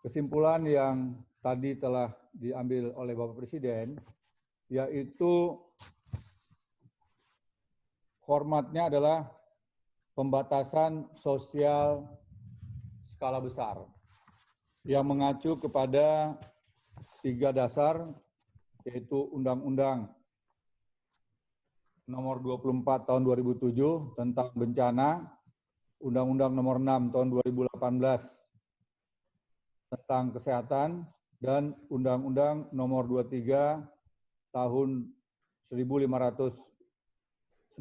kesimpulan yang tadi telah diambil oleh Bapak Presiden, yaitu formatnya adalah pembatasan sosial skala besar yang mengacu kepada 3 dasar, yaitu Undang-Undang Nomor 24 Tahun 2007 tentang bencana, Undang-Undang Nomor 6 Tahun 2018 tentang kesehatan, dan Undang-Undang Nomor 23 Tahun 1959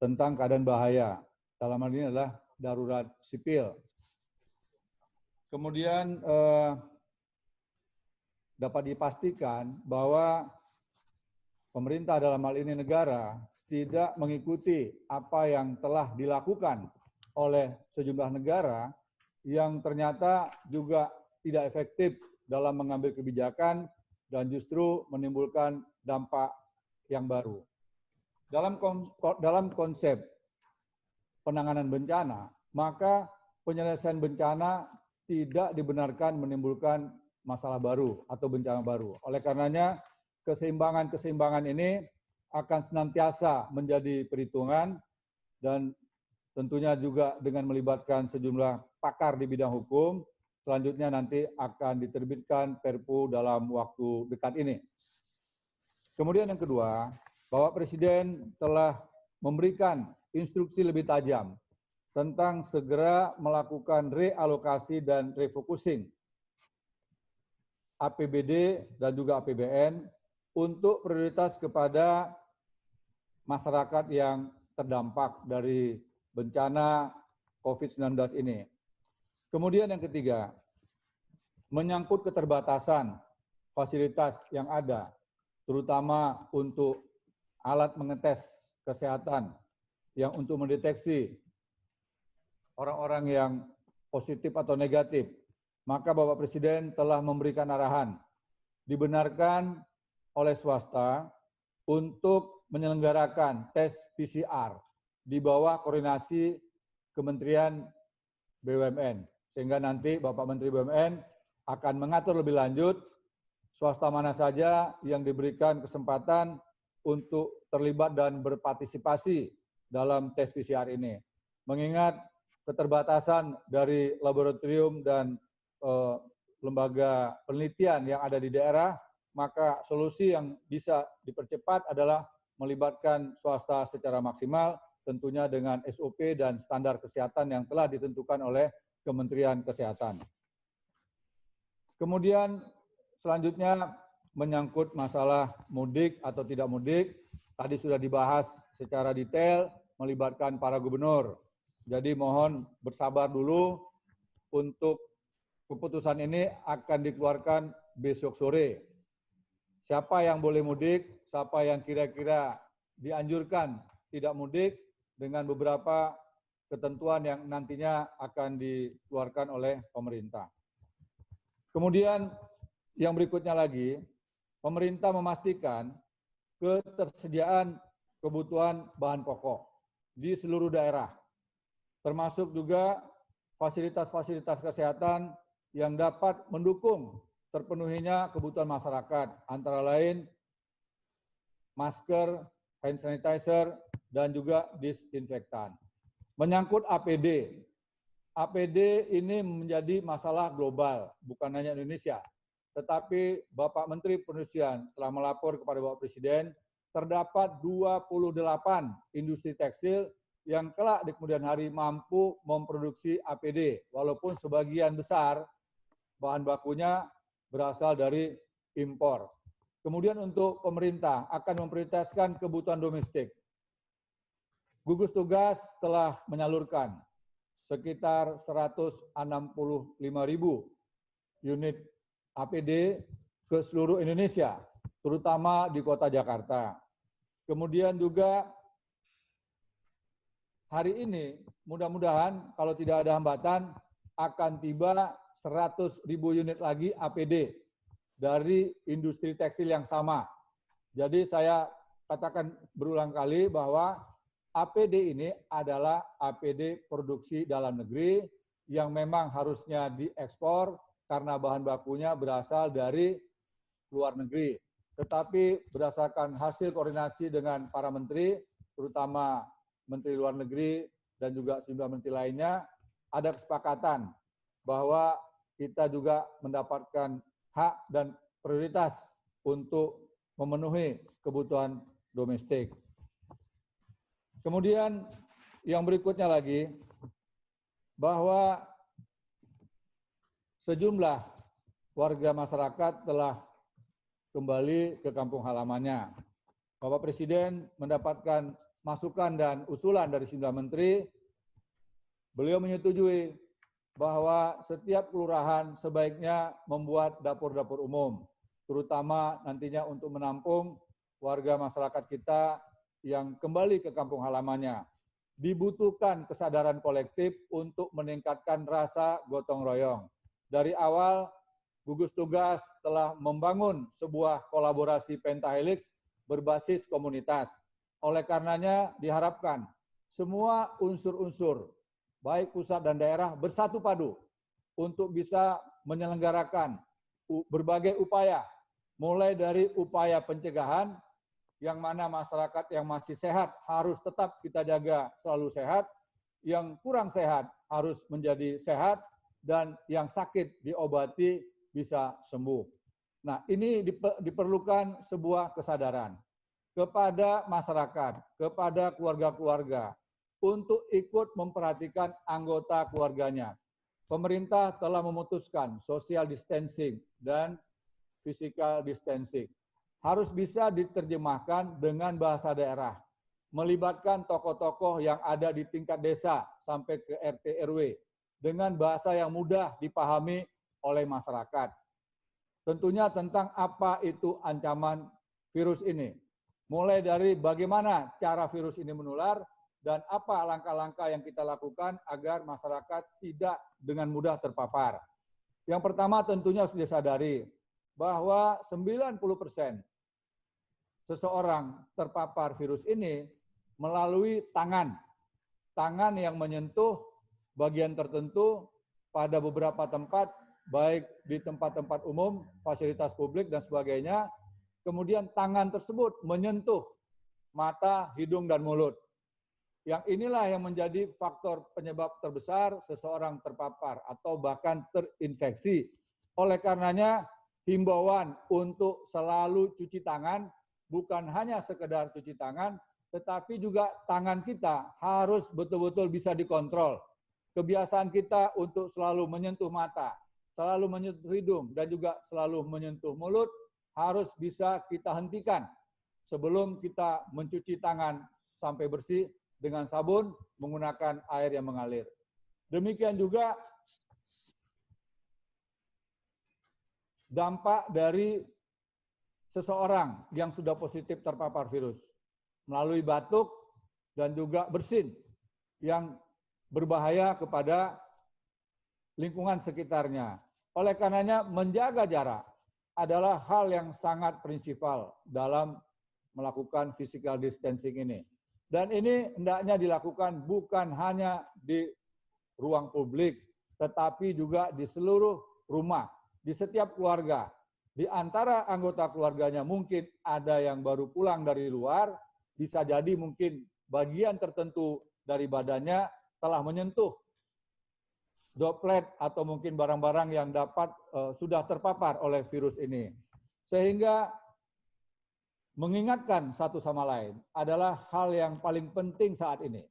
tentang keadaan bahaya. Dalam hal ini adalah darurat sipil. Kemudian dapat dipastikan bahwa pemerintah dalam hal ini negara tidak mengikuti apa yang telah dilakukan oleh sejumlah negara yang ternyata juga tidak efektif dalam mengambil kebijakan dan justru menimbulkan dampak yang baru. Dalam konsep penanganan bencana, maka penyelesaian bencana tidak dibenarkan menimbulkan masalah baru atau bencana baru. Oleh karenanya, keseimbangan ini akan senantiasa menjadi perhitungan dan tentunya juga dengan melibatkan sejumlah pakar di bidang hukum. Selanjutnya nanti akan diterbitkan Perpu dalam waktu dekat ini. Kemudian yang kedua, Bapak Presiden telah memberikan instruksi lebih tajam tentang segera melakukan realokasi dan refocusing APBD dan juga APBN untuk prioritas kepada masyarakat yang terdampak dari bencana COVID-19 ini. Kemudian yang ketiga, menyangkut keterbatasan fasilitas yang ada, terutama untuk alat mengetes kesehatan yang untuk mendeteksi orang-orang yang positif atau negatif, maka Bapak Presiden telah memberikan arahan, dibenarkan oleh swasta untuk menyelenggarakan tes PCR di bawah koordinasi Kementerian BUMN. Sehingga nanti Bapak Menteri BUMN akan mengatur lebih lanjut swasta mana saja yang diberikan kesempatan untuk terlibat dan berpartisipasi dalam tes PCR ini. Mengingat keterbatasan dari laboratorium dan lembaga penelitian yang ada di daerah, maka solusi yang bisa dipercepat adalah melibatkan swasta secara maksimal, tentunya dengan SOP dan standar kesehatan yang telah ditentukan oleh Kementerian Kesehatan. Kemudian selanjutnya menyangkut masalah mudik atau tidak mudik, tadi sudah dibahas secara detail melibatkan para gubernur. Jadi mohon bersabar dulu, untuk keputusan ini akan dikeluarkan besok sore. Siapa yang boleh mudik, siapa yang kira-kira dianjurkan tidak mudik, dengan beberapa ketentuan yang nantinya akan dikeluarkan oleh pemerintah. Kemudian yang berikutnya lagi, pemerintah memastikan ketersediaan kebutuhan bahan pokok di seluruh daerah, termasuk juga fasilitas-fasilitas kesehatan yang dapat mendukung terpenuhinya kebutuhan masyarakat, antara lain masker, hand sanitizer, dan juga disinfektan. Menyangkut APD, APD ini menjadi masalah global, bukan hanya Indonesia. Tetapi Bapak Menteri Perindustrian telah melapor kepada Bapak Presiden, terdapat 28 industri tekstil yang kelak di kemudian hari mampu memproduksi APD, walaupun sebagian besar bahan bakunya berasal dari impor. Kemudian untuk pemerintah akan memprioritaskan kebutuhan domestik. Gugus tugas telah menyalurkan sekitar 165.000 unit APD ke seluruh Indonesia, terutama di kota Jakarta. Kemudian juga hari ini mudah-mudahan kalau tidak ada hambatan akan tiba 100.000 unit lagi APD dari industri tekstil yang sama. Jadi saya katakan berulang kali bahwa APD ini adalah APD produksi dalam negeri yang memang harusnya diekspor karena bahan bakunya berasal dari luar negeri. Tetapi berdasarkan hasil koordinasi dengan para menteri, terutama Menteri Luar Negeri dan juga sejumlah menteri lainnya, ada kesepakatan bahwa kita juga mendapatkan hak dan prioritas untuk memenuhi kebutuhan domestik. Kemudian yang berikutnya lagi, bahwa sejumlah warga masyarakat telah kembali ke kampung halamannya. Bapak Presiden mendapatkan masukan dan usulan dari sejumlah menteri. Beliau menyetujui bahwa setiap kelurahan sebaiknya membuat dapur-dapur umum, terutama nantinya untuk menampung warga masyarakat kita yang kembali ke kampung halamannya. Dibutuhkan kesadaran kolektif untuk meningkatkan rasa gotong royong. Dari awal, gugus tugas telah membangun sebuah kolaborasi pentahelix berbasis komunitas. Oleh karenanya diharapkan semua unsur-unsur, baik pusat dan daerah, bersatu padu untuk bisa menyelenggarakan berbagai upaya, mulai dari upaya pencegahan, yang mana masyarakat yang masih sehat harus tetap kita jaga selalu sehat, yang kurang sehat harus menjadi sehat, dan yang sakit diobati bisa sembuh. Nah, ini diperlukan sebuah kesadaran kepada masyarakat, kepada keluarga-keluarga, untuk ikut memperhatikan anggota keluarganya. Pemerintah telah memutuskan social distancing dan physical distancing. Harus bisa diterjemahkan dengan bahasa daerah, melibatkan tokoh-tokoh yang ada di tingkat desa sampai ke RT RW dengan bahasa yang mudah dipahami oleh masyarakat. Tentunya tentang apa itu ancaman virus ini. Mulai dari bagaimana cara virus ini menular dan apa langkah-langkah yang kita lakukan agar masyarakat tidak dengan mudah terpapar. Yang pertama tentunya harus disadari bahwa 90% seseorang terpapar virus ini melalui tangan yang menyentuh bagian tertentu pada beberapa tempat, baik di tempat-tempat umum, fasilitas publik, dan sebagainya. Kemudian tangan tersebut menyentuh mata, hidung, dan mulut. Yang inilah yang menjadi faktor penyebab terbesar seseorang terpapar atau bahkan terinfeksi. Oleh karenanya, himbauan untuk selalu cuci tangan, bukan hanya sekedar cuci tangan, tetapi juga tangan kita harus betul-betul bisa dikontrol. Kebiasaan kita untuk selalu menyentuh mata, selalu menyentuh hidung, dan juga selalu menyentuh mulut harus bisa kita hentikan sebelum kita mencuci tangan sampai bersih dengan sabun menggunakan air yang mengalir. Demikian juga dampak dari seseorang yang sudah positif terpapar virus melalui batuk dan juga bersin yang berbahaya kepada lingkungan sekitarnya. Oleh karenanya menjaga jarak adalah hal yang sangat prinsipal dalam melakukan physical distancing ini. Dan ini hendaknya dilakukan bukan hanya di ruang publik, tetapi juga di seluruh rumah, di setiap keluarga. Di antara anggota keluarganya mungkin ada yang baru pulang dari luar, bisa jadi mungkin bagian tertentu dari badannya telah menyentuh droplet atau mungkin barang-barang yang dapat sudah terpapar oleh virus ini. Sehingga mengingatkan satu sama lain adalah hal yang paling penting saat ini.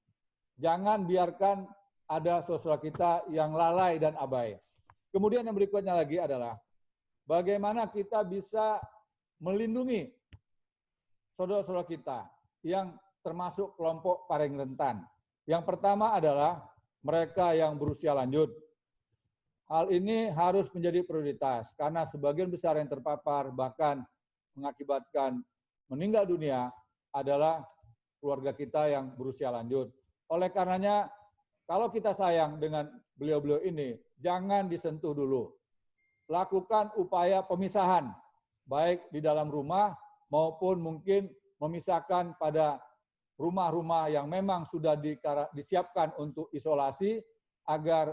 Jangan biarkan ada saudara kita yang lalai dan abai. Kemudian yang berikutnya lagi adalah bagaimana kita bisa melindungi saudara-saudara kita yang termasuk kelompok paling rentan. Yang pertama adalah mereka yang berusia lanjut. Hal ini harus menjadi prioritas karena sebagian besar yang terpapar bahkan mengakibatkan meninggal dunia adalah keluarga kita yang berusia lanjut. Oleh karenanya, kalau kita sayang dengan beliau-beliau ini, jangan disentuh dulu. Lakukan upaya pemisahan, baik di dalam rumah maupun mungkin memisahkan pada rumah-rumah yang memang sudah disiapkan untuk isolasi agar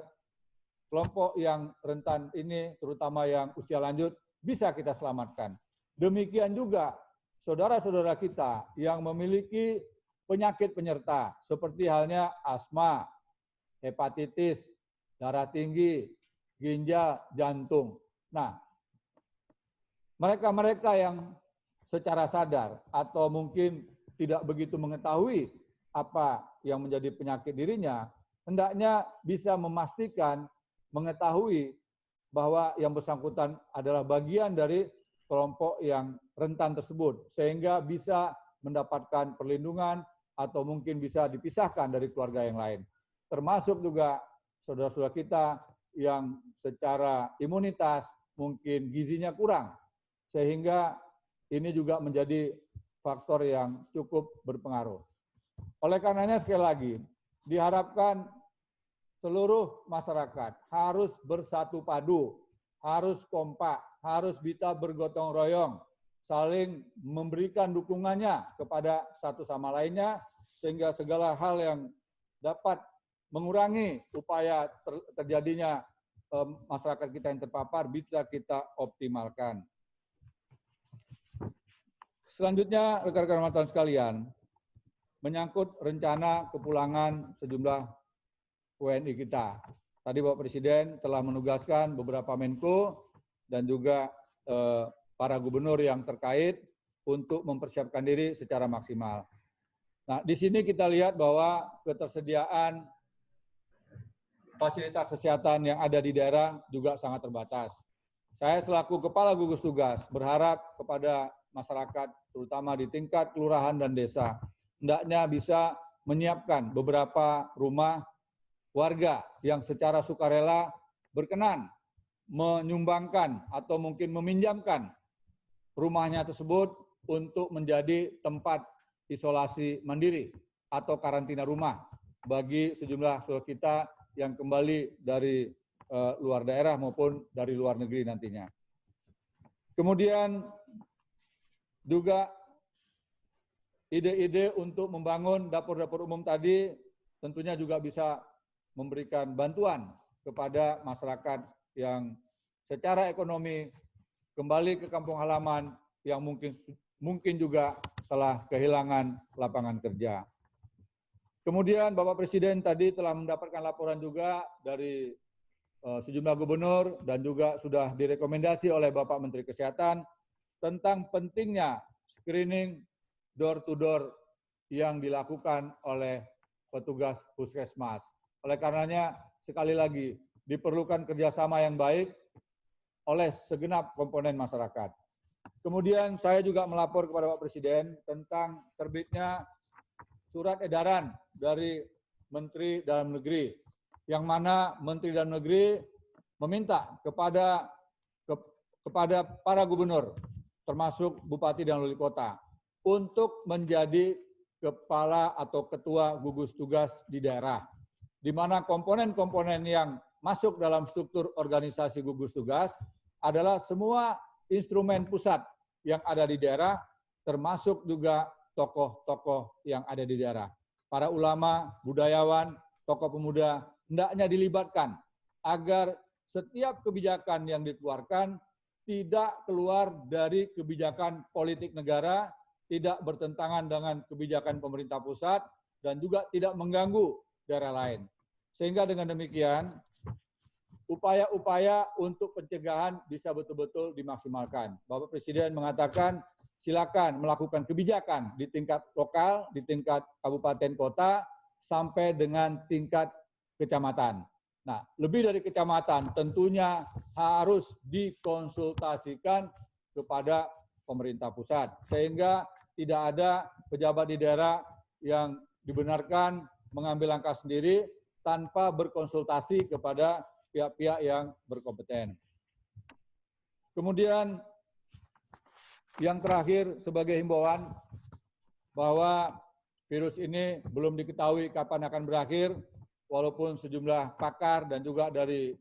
kelompok yang rentan ini, terutama yang usia lanjut, bisa kita selamatkan. Demikian juga saudara-saudara kita yang memiliki penyakit penyerta, seperti halnya asma, hepatitis, darah tinggi, ginjal, jantung. Nah, mereka-mereka yang secara sadar atau mungkin tidak begitu mengetahui apa yang menjadi penyakit dirinya, hendaknya bisa memastikan, mengetahui bahwa yang bersangkutan adalah bagian dari kelompok yang rentan tersebut, sehingga bisa mendapatkan perlindungan atau mungkin bisa dipisahkan dari keluarga yang lain. Termasuk juga saudara-saudara kita yang secara imunitas mungkin gizinya kurang, sehingga ini juga menjadi faktor yang cukup berpengaruh. Oleh karenanya sekali lagi, diharapkan seluruh masyarakat harus bersatu padu, harus kompak, harus bisa bergotong royong, saling memberikan dukungannya kepada satu sama lainnya, sehingga segala hal yang dapat mengurangi upaya terjadinya masyarakat kita yang terpapar bisa kita optimalkan. Selanjutnya, rekan-rekan wartawan sekalian, menyangkut rencana kepulangan sejumlah WNI kita. Tadi Bapak Presiden telah menugaskan beberapa Menko dan juga para gubernur yang terkait untuk mempersiapkan diri secara maksimal. Nah, di sini kita lihat bahwa ketersediaan fasilitas kesehatan yang ada di daerah juga sangat terbatas. Saya selaku Kepala Gugus Tugas berharap kepada masyarakat, terutama di tingkat kelurahan dan desa, hendaknya bisa menyiapkan beberapa rumah warga yang secara sukarela berkenan menyumbangkan atau mungkin meminjamkan rumahnya tersebut untuk menjadi tempat isolasi mandiri atau karantina rumah bagi sejumlah saudara kita yang kembali dari luar daerah maupun dari luar negeri nantinya. Kemudian juga ide-ide untuk membangun dapur-dapur umum tadi tentunya juga bisa memberikan bantuan kepada masyarakat yang secara ekonomi kembali ke kampung halaman yang mungkin juga telah kehilangan lapangan kerja. Kemudian Bapak Presiden tadi telah mendapatkan laporan juga dari sejumlah gubernur dan juga sudah direkomendasi oleh Bapak Menteri Kesehatan tentang pentingnya screening door-to-door yang dilakukan oleh petugas puskesmas. Oleh karenanya, sekali lagi, diperlukan kerjasama yang baik oleh segenap komponen masyarakat. Kemudian saya juga melapor kepada Bapak Presiden tentang terbitnya surat edaran dari Menteri Dalam Negeri, yang mana Menteri Dalam Negeri meminta kepada para gubernur, termasuk bupati dan wali kota, untuk menjadi kepala atau ketua gugus tugas di daerah, di mana komponen-komponen yang masuk dalam struktur organisasi gugus tugas adalah semua instrumen pusat yang ada di daerah, termasuk juga tokoh-tokoh yang ada di daerah. Para ulama, budayawan, tokoh pemuda hendaknya dilibatkan agar setiap kebijakan yang dikeluarkan tidak keluar dari kebijakan politik negara, tidak bertentangan dengan kebijakan pemerintah pusat, dan juga tidak mengganggu daerah lain. Sehingga dengan demikian, upaya-upaya untuk pencegahan bisa betul-betul dimaksimalkan. Bapak Presiden mengatakan, silakan melakukan kebijakan di tingkat lokal, di tingkat kabupaten kota, sampai dengan tingkat kecamatan. Nah, lebih dari kecamatan tentunya harus dikonsultasikan kepada pemerintah pusat, sehingga tidak ada pejabat di daerah yang dibenarkan mengambil langkah sendiri tanpa berkonsultasi kepada pihak-pihak yang berkompeten. Kemudian yang terakhir sebagai himbauan bahwa virus ini belum diketahui kapan akan berakhir, walaupun sejumlah pakar dan juga dari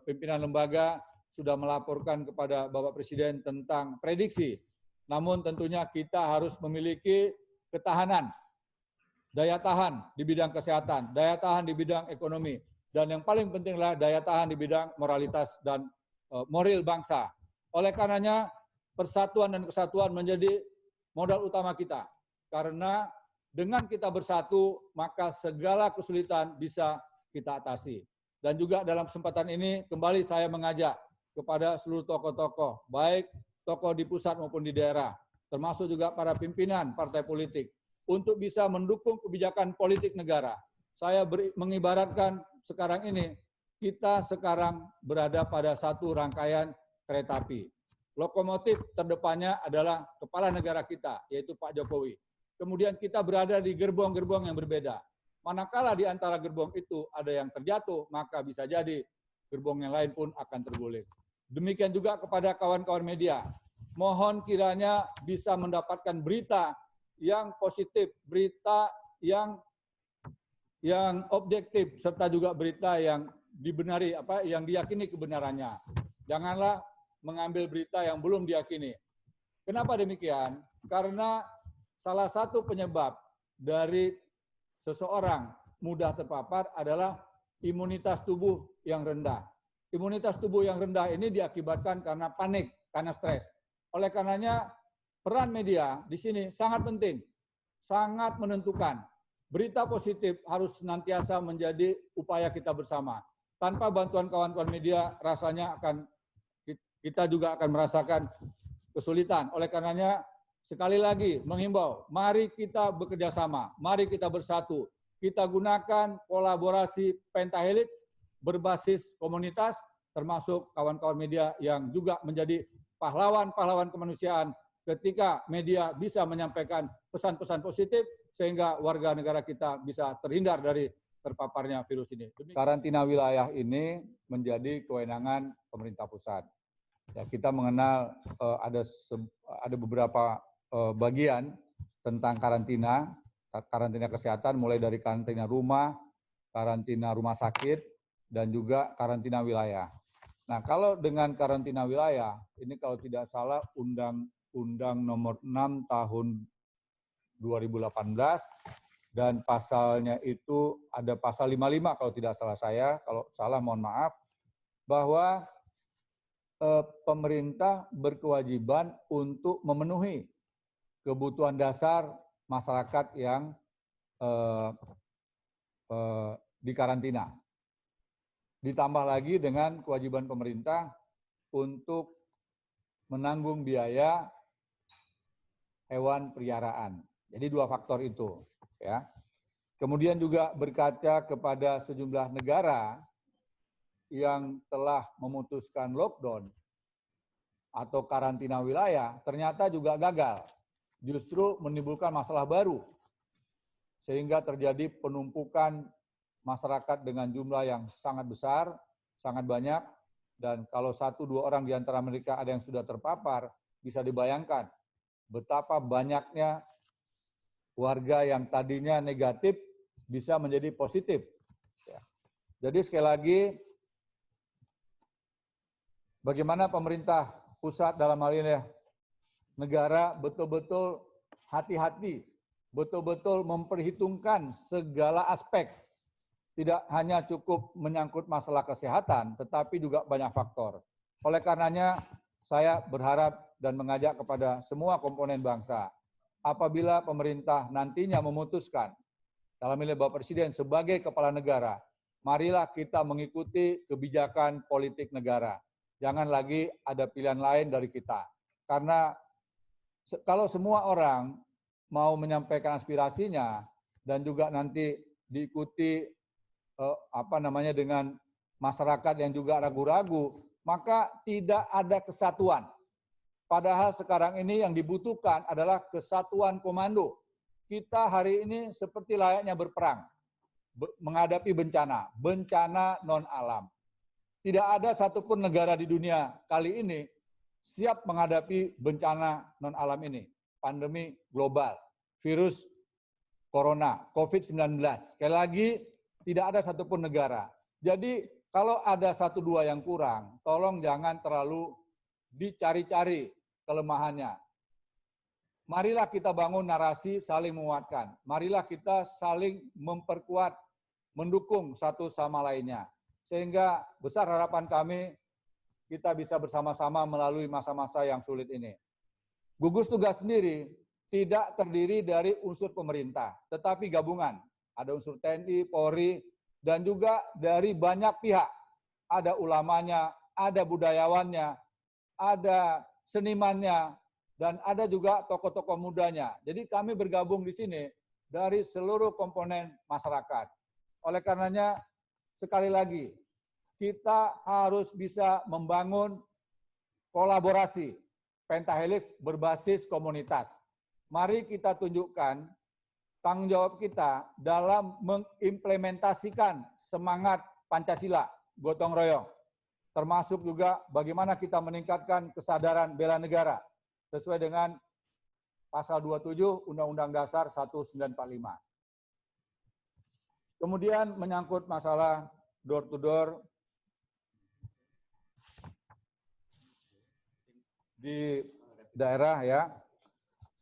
pimpinan lembaga sudah melaporkan kepada Bapak Presiden tentang prediksi. Namun tentunya kita harus memiliki ketahanan, daya tahan di bidang kesehatan, daya tahan di bidang ekonomi, dan yang paling penting adalah daya tahan di bidang moralitas dan moral bangsa. Oleh karenanya, persatuan dan kesatuan menjadi modal utama kita. Karena dengan kita bersatu, maka segala kesulitan bisa kita atasi. Dan juga dalam kesempatan ini, kembali saya mengajak kepada seluruh tokoh-tokoh, baik tokoh di pusat maupun di daerah, termasuk juga para pimpinan partai politik, untuk bisa mendukung kebijakan politik negara. Saya mengibaratkan sekarang ini, kita sekarang berada pada satu rangkaian kereta api. Lokomotif terdepannya adalah kepala negara kita, yaitu Pak Jokowi. Kemudian kita berada di gerbong-gerbong yang berbeda. Manakala di antara gerbong itu ada yang terjatuh, maka bisa jadi gerbong yang lain pun akan terguling. Demikian juga kepada kawan-kawan media. Mohon kiranya bisa mendapatkan berita yang positif, berita yang objektif, serta juga berita yang dibenari, yang diyakini kebenarannya. Janganlah mengambil berita yang belum diyakini. Kenapa demikian? Karena salah satu penyebab dari seseorang mudah terpapar adalah imunitas tubuh yang rendah. Imunitas tubuh yang rendah ini diakibatkan karena panik, karena stres. Oleh karenanya, peran media di sini sangat penting, sangat menentukan. Berita positif harus senantiasa menjadi upaya kita bersama. Tanpa bantuan kawan-kawan media, rasanya kita juga akan merasakan kesulitan. Oleh karenanya, sekali lagi menghimbau, mari kita bekerja sama, mari kita bersatu. Kita gunakan kolaborasi pentahelix berbasis komunitas, termasuk kawan-kawan media yang juga menjadi pahlawan-pahlawan kemanusiaan ketika media bisa menyampaikan pesan-pesan positif sehingga warga negara kita bisa terhindar dari terpaparnya virus ini. Karantina wilayah ini menjadi kewenangan pemerintah pusat. Ya, kita mengenal ada beberapa bagian tentang karantina kesehatan, mulai dari karantina rumah sakit, dan juga karantina wilayah. Nah, kalau dengan karantina wilayah, ini kalau tidak salah Undang-Undang Nomor 6 Tahun 2018, dan pasalnya itu ada pasal 55 kalau tidak salah saya, kalau salah mohon maaf, bahwa pemerintah berkewajiban untuk memenuhi kebutuhan dasar masyarakat yang dikarantina. Ditambah lagi dengan kewajiban pemerintah untuk menanggung biaya hewan peliharaan. Jadi dua faktor itu, ya. Kemudian juga berkaca kepada sejumlah negara yang telah memutuskan lockdown atau karantina wilayah, ternyata juga gagal. Justru menimbulkan masalah baru, sehingga terjadi penumpukan masyarakat dengan jumlah yang sangat besar, sangat banyak, dan kalau 1-2 orang di antara mereka ada yang sudah terpapar, bisa dibayangkan betapa banyaknya warga yang tadinya negatif bisa menjadi positif. Jadi sekali lagi, bagaimana pemerintah pusat dalam hal ini negara betul-betul hati-hati, betul-betul memperhitungkan segala aspek. Tidak hanya cukup menyangkut masalah kesehatan, tetapi juga banyak faktor. Oleh karenanya, saya berharap dan mengajak kepada semua komponen bangsa, apabila pemerintah nantinya memutuskan, dalam ini Bapak Presiden sebagai kepala negara, marilah kita mengikuti kebijakan politik negara. Jangan lagi ada pilihan lain dari kita. Karena kalau semua orang mau menyampaikan aspirasinya dan juga nanti diikuti dengan masyarakat yang juga ragu-ragu, maka tidak ada kesatuan. Padahal sekarang ini yang dibutuhkan adalah kesatuan komando. Kita hari ini seperti layaknya berperang, menghadapi bencana non-alam. Tidak ada satupun negara di dunia kali ini siap menghadapi bencana non-alam ini. Pandemi global, virus corona, COVID-19. Sekali lagi, tidak ada satupun negara. Jadi kalau ada 1-2 yang kurang, tolong jangan terlalu dicari-cari kelemahannya. Marilah kita bangun narasi saling menguatkan. Marilah kita saling memperkuat mendukung satu sama lainnya. Sehingga besar harapan kami kita bisa bersama-sama melalui masa-masa yang sulit ini. Gugus tugas sendiri tidak terdiri dari unsur pemerintah, tetapi gabungan. Ada unsur TNI, Polri, dan juga dari banyak pihak. Ada ulamanya, ada budayawannya, ada senimannya, dan ada juga tokoh-tokoh mudanya. Jadi kami bergabung di sini dari seluruh komponen masyarakat. Oleh karenanya, sekali lagi, kita harus bisa membangun kolaborasi Pentahelix berbasis komunitas. Mari kita tunjukkan tanggung jawab kita dalam mengimplementasikan semangat Pancasila, gotong royong. Termasuk juga bagaimana kita meningkatkan kesadaran bela negara sesuai dengan pasal 27 Undang-Undang Dasar 1945. Kemudian menyangkut masalah door to door di daerah ya.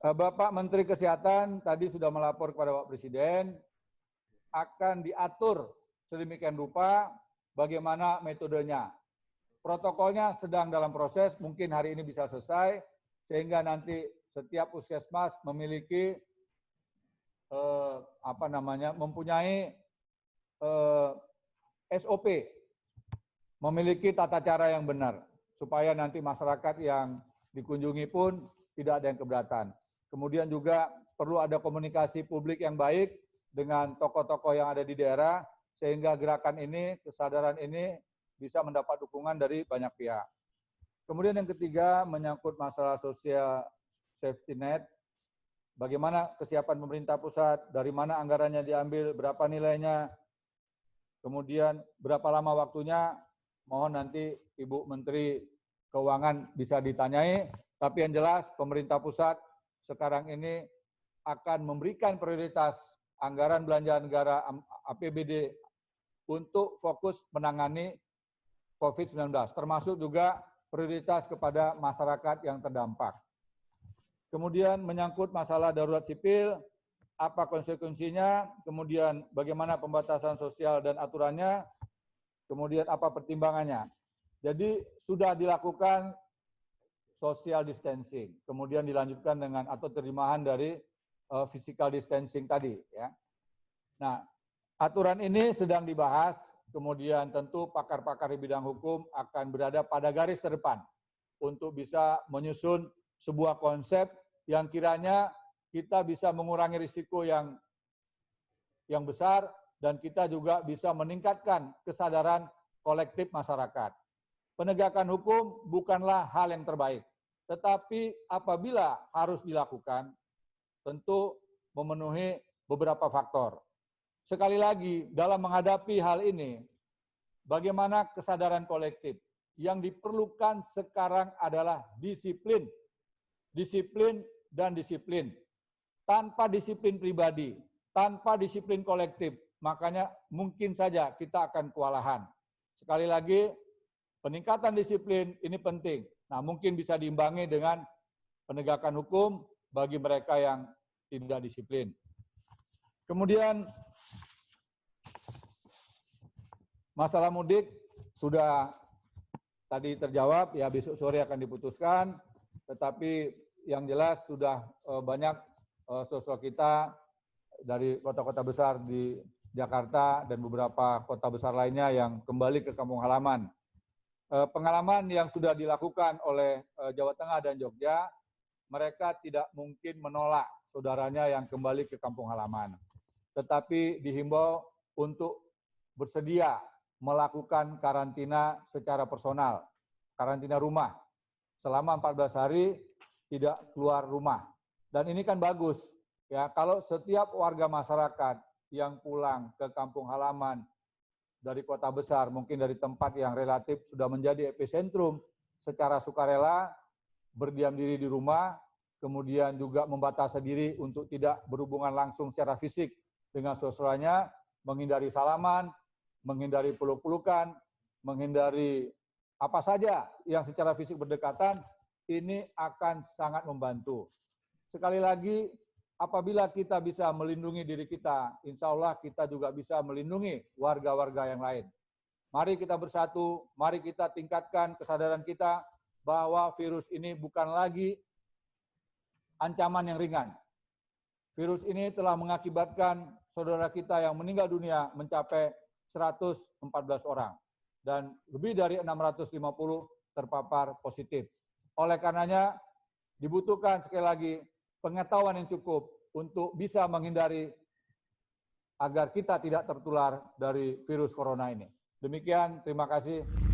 Bapak Menteri Kesehatan tadi sudah melapor kepada Bapak Presiden akan diatur sedemikian rupa bagaimana metodenya. Protokolnya sedang dalam proses, mungkin hari ini bisa selesai, sehingga nanti setiap puskesmas memiliki mempunyai SOP, memiliki tata cara yang benar, supaya nanti masyarakat yang dikunjungi pun tidak ada yang keberatan. Kemudian juga perlu ada komunikasi publik yang baik dengan tokoh-tokoh yang ada di daerah, sehingga gerakan ini, kesadaran ini bisa mendapat dukungan dari banyak pihak. Kemudian yang ketiga, menyangkut masalah sosial safety net, bagaimana kesiapan pemerintah pusat, dari mana anggarannya diambil, berapa nilainya, kemudian berapa lama waktunya, mohon nanti Ibu Menteri Keuangan bisa ditanyai, tapi yang jelas pemerintah pusat sekarang ini akan memberikan prioritas anggaran belanja negara APBD untuk fokus menangani COVID-19, termasuk juga prioritas kepada masyarakat yang terdampak. Kemudian menyangkut masalah darurat sipil, apa konsekuensinya, kemudian bagaimana pembatasan sosial dan aturannya, kemudian apa pertimbangannya. Jadi sudah dilakukan social distancing, kemudian dilanjutkan dengan atau terjemahan dari physical distancing tadi. Ya. Nah, aturan ini sedang dibahas, kemudian tentu pakar-pakar di bidang hukum akan berada pada garis terdepan untuk bisa menyusun sebuah konsep yang kiranya kita bisa mengurangi risiko yang besar dan kita juga bisa meningkatkan kesadaran kolektif masyarakat. Penegakan hukum bukanlah hal yang terbaik, tetapi apabila harus dilakukan, tentu memenuhi beberapa faktor. Sekali lagi, dalam menghadapi hal ini, bagaimana kesadaran kolektif? Yang diperlukan sekarang adalah disiplin. Disiplin dan disiplin. Tanpa disiplin pribadi, tanpa disiplin kolektif, makanya mungkin saja kita akan kewalahan. Sekali lagi, peningkatan disiplin ini penting. Nah, mungkin bisa diimbangi dengan penegakan hukum bagi mereka yang tidak disiplin. Kemudian, masalah mudik sudah tadi terjawab, ya besok sore akan diputuskan, tetapi yang jelas sudah banyak sosok kita dari kota-kota besar di Jakarta dan beberapa kota besar lainnya yang kembali ke kampung halaman. Pengalaman yang sudah dilakukan oleh Jawa Tengah dan Jogja, mereka tidak mungkin menolak saudaranya yang kembali ke kampung halaman. Tetapi dihimbau untuk bersedia melakukan karantina secara personal, karantina rumah, selama 14 hari tidak keluar rumah. Dan ini kan bagus, ya kalau setiap warga masyarakat yang pulang ke kampung halaman, dari kota besar, mungkin dari tempat yang relatif sudah menjadi epicentrum, secara sukarela berdiam diri di rumah, kemudian juga membatasi diri untuk tidak berhubungan langsung secara fisik dengan saudaranya, menghindari salaman, menghindari peluk-pelukan, menghindari apa saja yang secara fisik berdekatan, ini akan sangat membantu. Sekali lagi, apabila kita bisa melindungi diri kita, insya Allah kita juga bisa melindungi warga-warga yang lain. Mari kita bersatu, mari kita tingkatkan kesadaran kita bahwa virus ini bukan lagi ancaman yang ringan. Virus ini telah mengakibatkan saudara kita yang meninggal dunia mencapai 114 orang dan lebih dari 650 terpapar positif. Oleh karenanya dibutuhkan sekali lagi pengetahuan yang cukup untuk bisa menghindari agar kita tidak tertular dari virus corona ini. Demikian, terima kasih.